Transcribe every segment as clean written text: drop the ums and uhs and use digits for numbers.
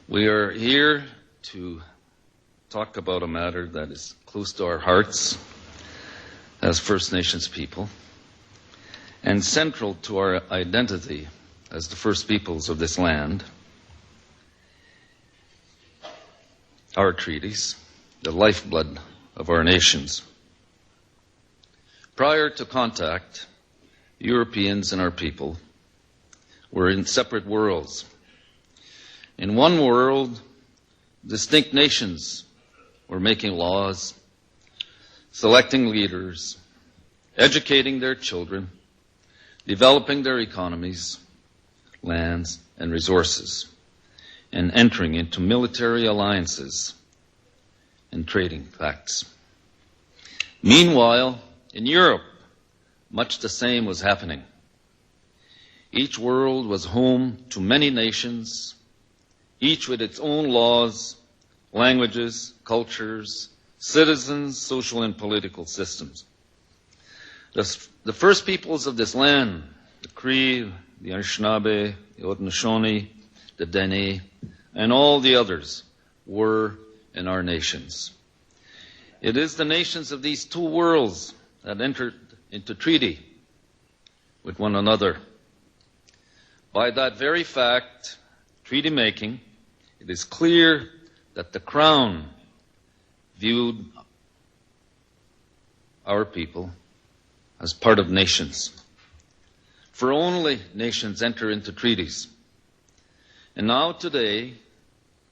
We are here to talk about a matter that is close to our hearts as First Nations people and central to our identity as the first peoples of this land. Our treaties, the lifeblood of our nations. Prior to contact, Europeans and our people were in separate worlds. In one world, distinct nations were making laws, selecting leaders, educating their children, developing their economies, lands, and resources, and entering into military alliances and trading pacts. Meanwhile, in Europe, much the same was happening. Each world was home to many nations, each with its own laws, languages, cultures, citizens, social and political systems. The first peoples of this land, the Cree, the Anishinaabe, the Haudenosaunee, the Dene, and all the others were in our nations. It is the nations of these two worlds that entered into treaty with one another. By that very fact, treaty making, it is clear that the Crown viewed our people as part of nations. For only nations enter into treaties. And now today,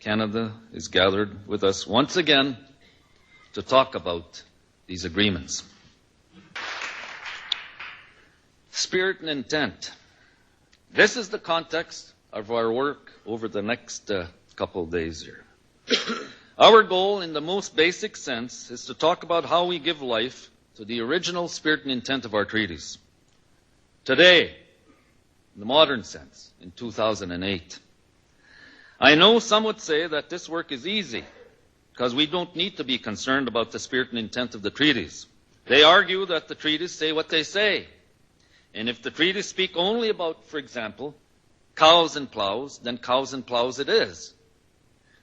Canada is gathered with us once again to talk about these agreements. Spirit and intent. This is the context of our work over the next couple of days here. Our goal, in the most basic sense, is to talk about how we give life to the original spirit and intent of our treaties. Today, in the modern sense, in 2008. I know some would say that this work is easy because we don't need to be concerned about the spirit and intent of the treaties. They argue that the treaties say what they say. And if the treaties speak only about, for example, cows and plows, then cows and plows it is.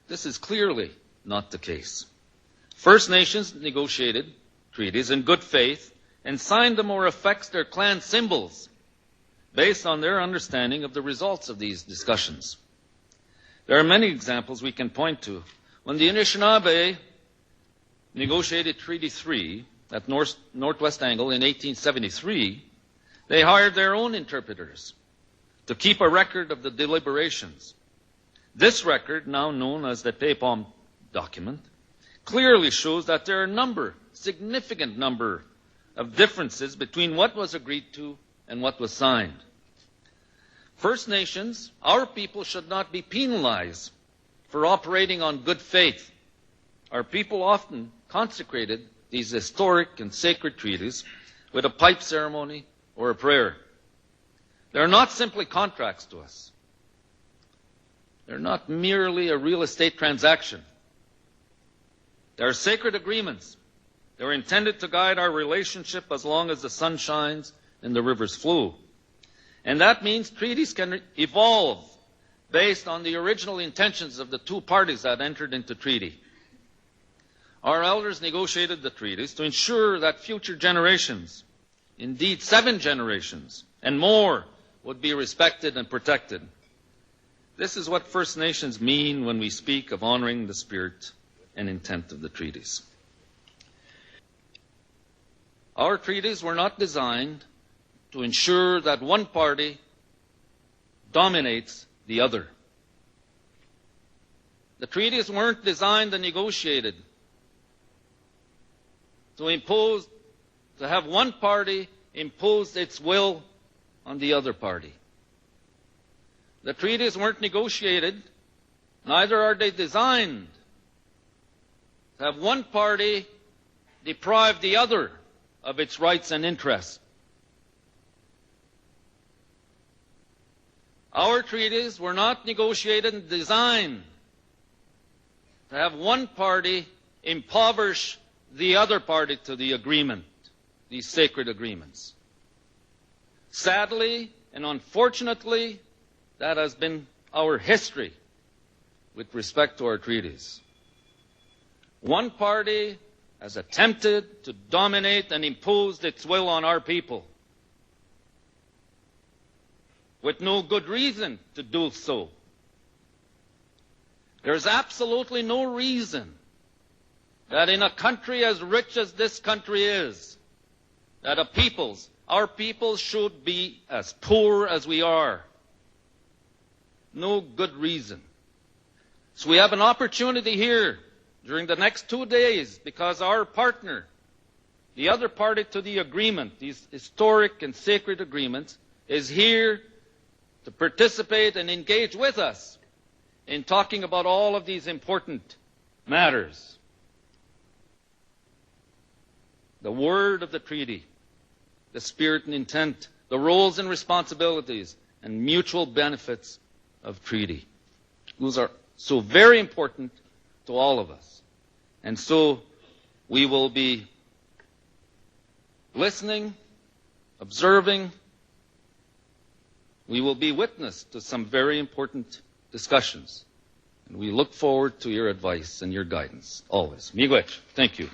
This is clearly not the case. First Nations negotiated treaties in good faith and signed them or affixed their clan symbols based on their understanding of the results of these discussions. There are many examples we can point to. When the Anishinaabe negotiated Treaty 3 at Northwest Angle in 1873, they hired their own interpreters to keep a record of the deliberations. This record, now known as the Pepom document, clearly shows that there are significant number of differences between what was agreed to and what was signed. First Nations, our people should not be penalized for operating on good faith. Our people often consecrated these historic and sacred treaties with a pipe ceremony or a prayer. They're not simply contracts to us. They're not merely a real estate transaction. They're sacred agreements. They're intended to guide our relationship as long as the sun shines and the rivers flow. And that means treaties can evolve based on the original intentions of the two parties that entered into treaty. Our elders negotiated the treaties to ensure that future generations, indeed 7 generations and more, would be respected and protected. This is what First Nations mean when we speak of honoring the spirit and intent of the treaties. Our treaties were not designed to ensure that one party dominates the other. The treaties weren't designed and negotiated to have one party impose its will on the other party. The treaties weren't negotiated, neither are they designed to have one party deprive the other of its rights and interests. Our treaties were not negotiated and designed to have one party impoverish the other party to the agreement, these sacred agreements. Sadly and unfortunately, that has been our history with respect to our treaties. One party has attempted to dominate and impose its will on our people, with no good reason to do so. There's absolutely no reason that in a country as rich as this country is, that our people should be as poor as we are. No good reason. So we have an opportunity here during the next 2 days, because our partner, the other party to the agreement, these historic and sacred agreements, is here to participate and engage with us in talking about all of these important matters. The word of the treaty, the spirit and intent, the roles and responsibilities, and mutual benefits of treaty. Those are so very important to all of us. And so we will be listening, observing. We will be witness to some very important discussions. And we look forward to your advice and your guidance, always. Miigwech. Thank you.